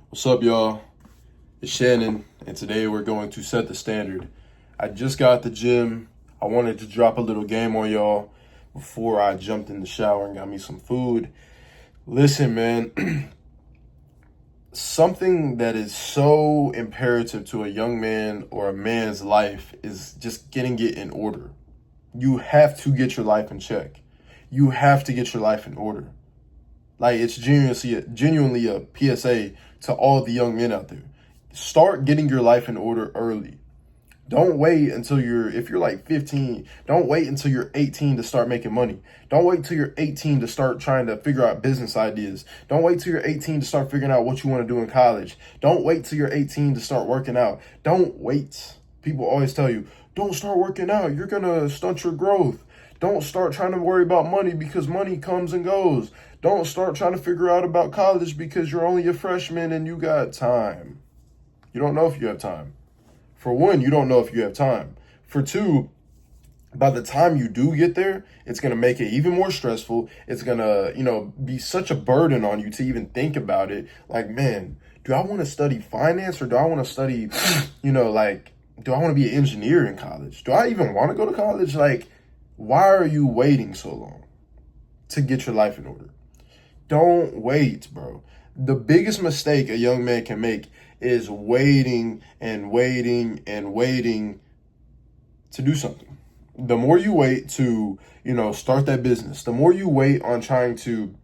What's up, y'all? It's Shannon, and today we're going to set the standard. I just got at the gym. I wanted to drop a little game on y'all before I jumped in the shower and got me some food. Listen, man, something that is so imperative to a young man or a man's life is just getting it in order. You have to get your life in check. You have to get your life in order. Like, it's genuinely a PSA to all the young men out there. Start getting your life in order early. Don't wait until if you're like 15, don't wait until you're 18 to start making money. Don't wait till you're 18 to start trying to figure out business ideas. Don't wait till you're 18 to start figuring out what you want to do in college. Don't wait till you're 18 to start working out. Don't wait. People always tell you, don't start working out. You're going to stunt your growth. Don't start trying to worry about money because money comes and goes. Don't start trying to figure out about college because you're only a freshman and you got time. You don't know if you have time. For one, you don't know if you have time. For two, by the time you do get there, it's going to make it even more stressful. It's going to, be such a burden on you to even think about it. Like, man, do I want to study finance or do I want to study, do I want to be an engineer in college? Do I even want to go to college? Like, why are you waiting so long to get your life in order? Don't wait, bro. The biggest mistake a young man can make is waiting and waiting and waiting to do something. The more you wait to, start that business, the more you wait on trying to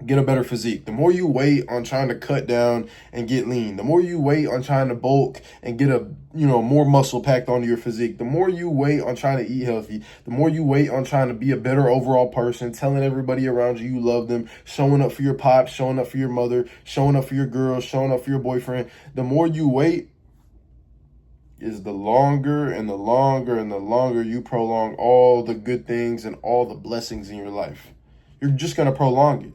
get a better physique, the more you wait on trying to cut down and get lean, the more you wait on trying to bulk and get more muscle packed onto your physique, the more you wait on trying to eat healthy, the more you wait on trying to be a better overall person, telling everybody around you love them, showing up for your pops, showing up for your mother, showing up for your girl, showing up for your boyfriend. The more you wait is the longer and the longer and the longer you prolong all the good things and all the blessings in your life. You're just going to prolong it.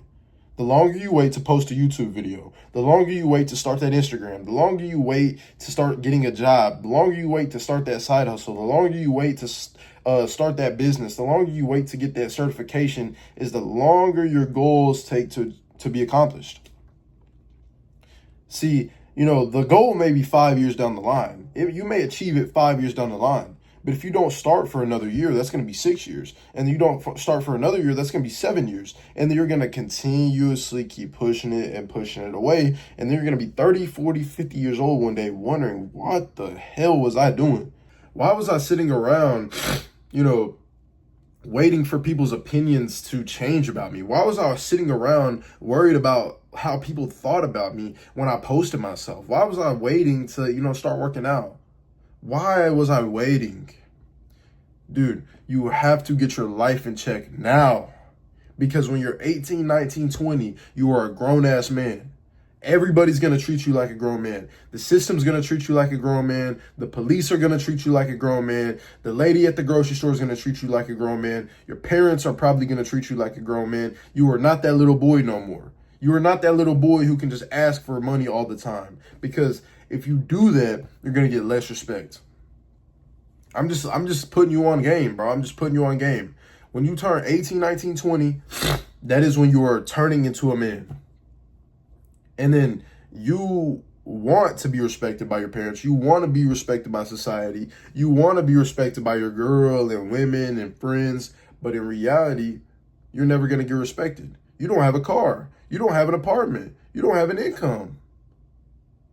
The longer you wait to post a YouTube video, the longer you wait to start that Instagram, the longer you wait to start getting a job, the longer you wait to start that side hustle, the longer you wait to start that business, the longer you wait to get that certification, is the longer your goals take to be accomplished. See, the goal may be 5 years down the line. You may achieve it 5 years down the line. But if you don't start for another year, that's going to be 6 years. And you don't start for another year, that's going to be 7 years. And then you're going to continuously keep pushing it and pushing it away. And then you're going to be 30, 40, 50 years old one day wondering, what the hell was I doing? Why was I sitting around, waiting for people's opinions to change about me? Why was I sitting around worried about how people thought about me when I posted myself? Why was I waiting to, start working out? Why was I waiting? Dude, you have to get your life in check now. Because when you're 18, 19, 20, you are a grown-ass man. Everybody's going to treat you like a grown man. The system's going to treat you like a grown man. The police are going to treat you like a grown man. The lady at the grocery store is going to treat you like a grown man. Your parents are probably going to treat you like a grown man. You are not that little boy no more. You are not that little boy who can just ask for money all the time. Because if you do that, you're going to get less respect. I'm just putting you on game, bro. I'm just putting you on game. When you turn 18, 19, 20, that is when you are turning into a man. And then you want to be respected by your parents. You want to be respected by society. You want to be respected by your girl and women and friends. But in reality, you're never going to get respected. You don't have a car. You don't have an apartment. You don't have an income.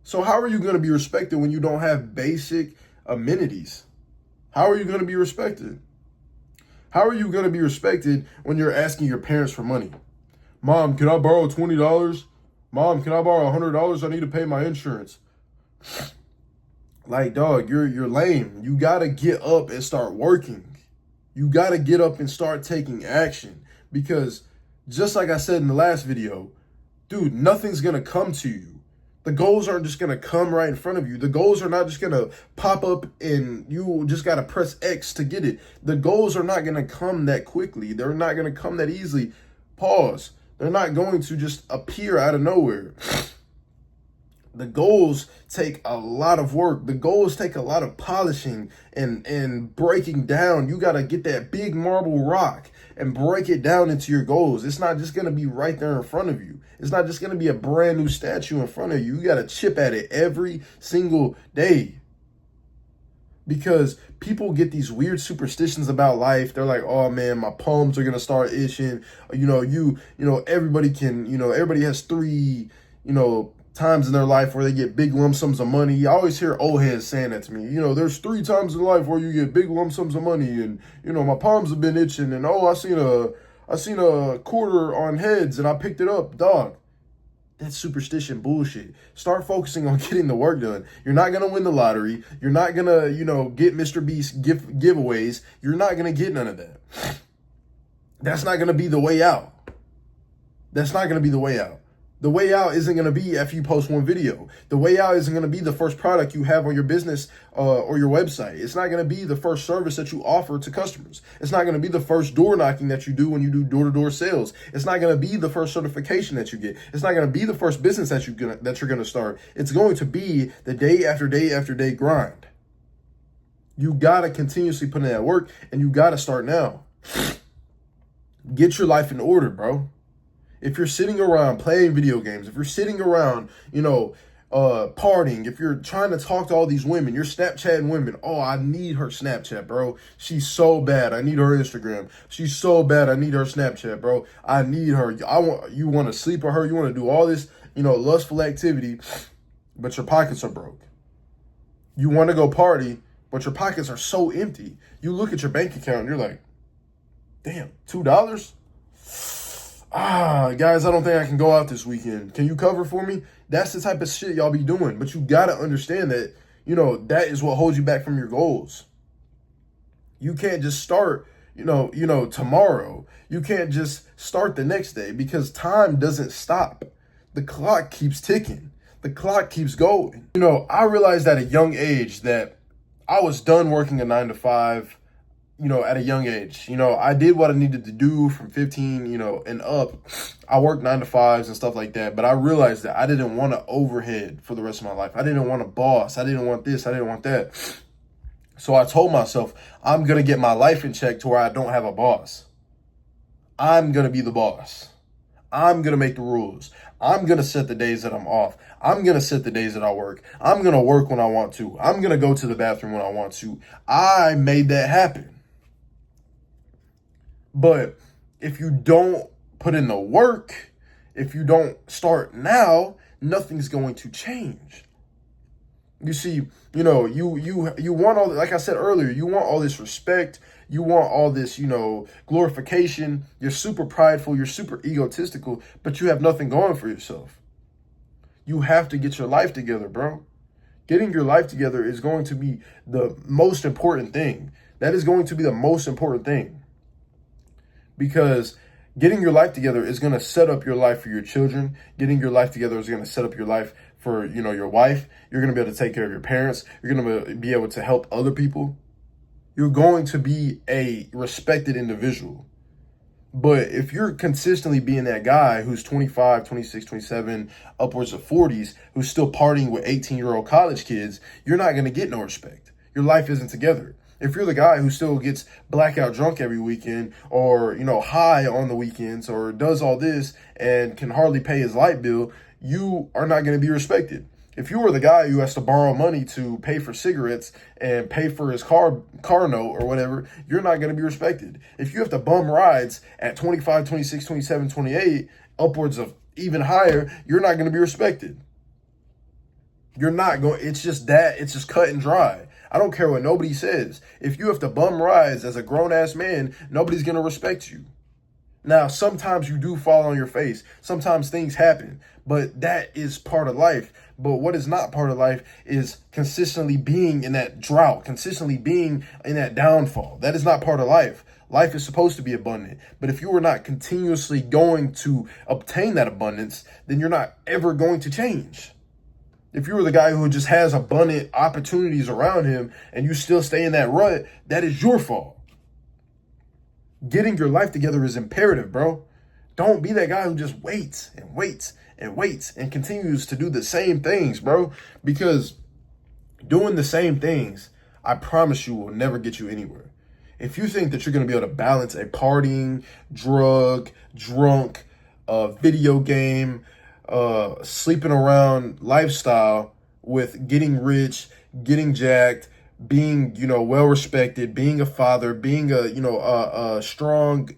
So how are you going to be respected when you don't have basic amenities? How are you going to be respected? How are you going to be respected when you're asking your parents for money? Mom, can I borrow $20? Mom, can I borrow $100? I need to pay my insurance. Like, dog, you're lame. You got to get up and start working. You got to get up and start taking action. Because just like I said in the last video, dude, nothing's going to come to you. The goals aren't just going to come right in front of you. The goals are not just going to pop up and you just got to press X to get it. The goals are not going to come that quickly. They're not going to come that easily. Pause. They're not going to just appear out of nowhere. The goals take a lot of work. The goals take a lot of polishing and breaking down. You got to get that big marble rock and break it down into your goals. It's not just going to be right there in front of you. It's not just going to be a brand new statue in front of you. You got to chip at it every single day. Because people get these weird superstitions about life. They're like, oh man, my palms are going to start itching. Everybody everybody has three, times in their life where they get big lump sums of money. I always hear old heads saying that to me. There's 3 times in life where you get big lump sums of money, and my palms have been itching, and I seen a quarter on heads and I picked it up. Dog, that's superstition bullshit. Start focusing on getting the work done. You're not gonna win the lottery. You're not gonna, get Mr. Beast giveaways. You're not gonna get none of that. That's not gonna be the way out. That's not gonna be the way out. The way out isn't going to be after you post one video. The way out isn't going to be the first product you have on your business or your website. It's not going to be the first service that you offer to customers. It's not going to be the first door knocking that you do when you do door-to-door sales. It's not going to be the first certification that you get. It's not going to be the first business that you're going to start. It's going to be the day after day after day grind. You got to continuously put in that work, and you got to start now. Get your life in order, bro. If you're sitting around playing video games, if you're sitting around, partying, if you're trying to talk to all these women, you're Snapchatting women. Oh, I need her Snapchat, bro. She's so bad. I need her Instagram. She's so bad. I need her Snapchat, bro. I need her. You want to sleep with her. You want to do all this, lustful activity, but your pockets are broke. You want to go party, but your pockets are so empty. You look at your bank account and you're like, damn, $2? Guys, I don't think I can go out this weekend. Can you cover for me? That's the type of shit y'all be doing. But you got to understand that, that is what holds you back from your goals. You can't just start, tomorrow. You can't just start the next day because time doesn't stop. The clock keeps ticking. The clock keeps going. I realized at a young age that I was done working a 9-to-5. At a young age, I did what I needed to do from 15, and up. I worked 9-to-5s and stuff like that. But I realized that I didn't want to overhead for the rest of my life. I didn't want a boss. I didn't want this. I didn't want that. So I told myself, I'm going to get my life in check to where I don't have a boss. I'm going to be the boss. I'm going to make the rules. I'm going to set the days that I'm off. I'm going to set the days that I work. I'm going to work when I want to. I'm going to go to the bathroom when I want to. I made that happen. But if you don't put in the work, if you don't start now, nothing's going to change. You see, you want all, like I said earlier, you want all this respect. You want all this, glorification. You're super prideful. You're super egotistical, but you have nothing going for yourself. You have to get your life together, bro. Getting your life together is going to be the most important thing. That is going to be the most important thing. Because getting your life together is going to set up your life for your children. Getting your life together is going to set up your life for, your wife. You're going to be able to take care of your parents. You're going to be able to help other people. You're going to be a respected individual. But if you're consistently being that guy who's 25, 26, 27, upwards of 40s, who's still partying with 18-year-old college kids, you're not going to get no respect. Your life isn't together. If you're the guy who still gets blackout drunk every weekend or, high on the weekends or does all this and can hardly pay his light bill, you are not going to be respected. If you are the guy who has to borrow money to pay for cigarettes and pay for his car note or whatever, you're not going to be respected. If you have to bum rides at 25, 26, 27, 28, upwards of even higher, you're not going to be respected. You're not going, it's just cut and dry. I don't care what nobody says. If you have to bum rides as a grown-ass man, nobody's going to respect you. Now, sometimes you do fall on your face. Sometimes things happen, but that is part of life. But what is not part of life is consistently being in that drought, consistently being in that downfall. That is not part of life. Life is supposed to be abundant. But if you are not continuously going to obtain that abundance, then you're not ever going to change. If you were the guy who just has abundant opportunities around him and you still stay in that rut, that is your fault. Getting your life together is imperative, bro. Don't be that guy who just waits and waits and continues to do the same things, bro. Because doing the same things, I promise you, will never get you anywhere. If you think that you're going to be able to balance a partying, drunk, video game, sleeping around lifestyle with getting rich, getting jacked, being, well respected, being a father, being a strong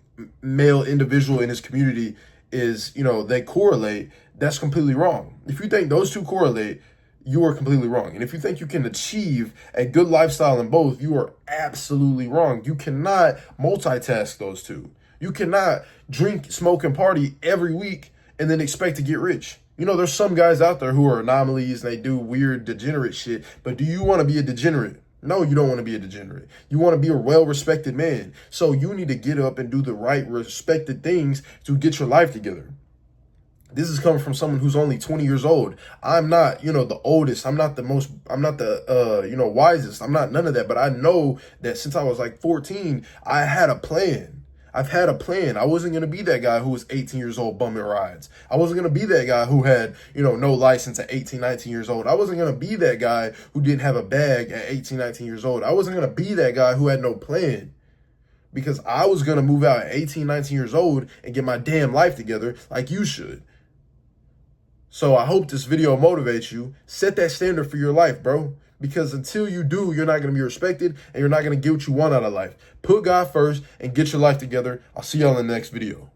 male individual in his community is, they correlate, that's completely wrong. If you think those two correlate, you are completely wrong. And if you think you can achieve a good lifestyle in both, you are absolutely wrong. You cannot multitask those two. You cannot drink, smoke, and party every week and then expect to get rich. There's some guys out there who are anomalies and they do weird, degenerate shit. But do you want to be a degenerate? No, you don't want to be a degenerate. You want to be a well-respected man. So you need to get up and do the right, respected things to get your life together. This is coming from someone who's only 20 years old. I'm not, the oldest. I'm not the wisest. I'm not none of that. But I know that since I was like 14, I had a plan. I've had a plan. I wasn't going to be that guy who was 18 years old bumming rides. I wasn't going to be that guy who had, no license at 18, 19 years old. I wasn't going to be that guy who didn't have a bag at 18, 19 years old. I wasn't going to be that guy who had no plan. Because I was going to move out at 18, 19 years old and get my damn life together like you should. So I hope this video motivates you. Set that standard for your life, bro. Because until you do, you're not going to be respected and you're not going to get what you want out of life. Put God first and get your life together. I'll see y'all in the next video.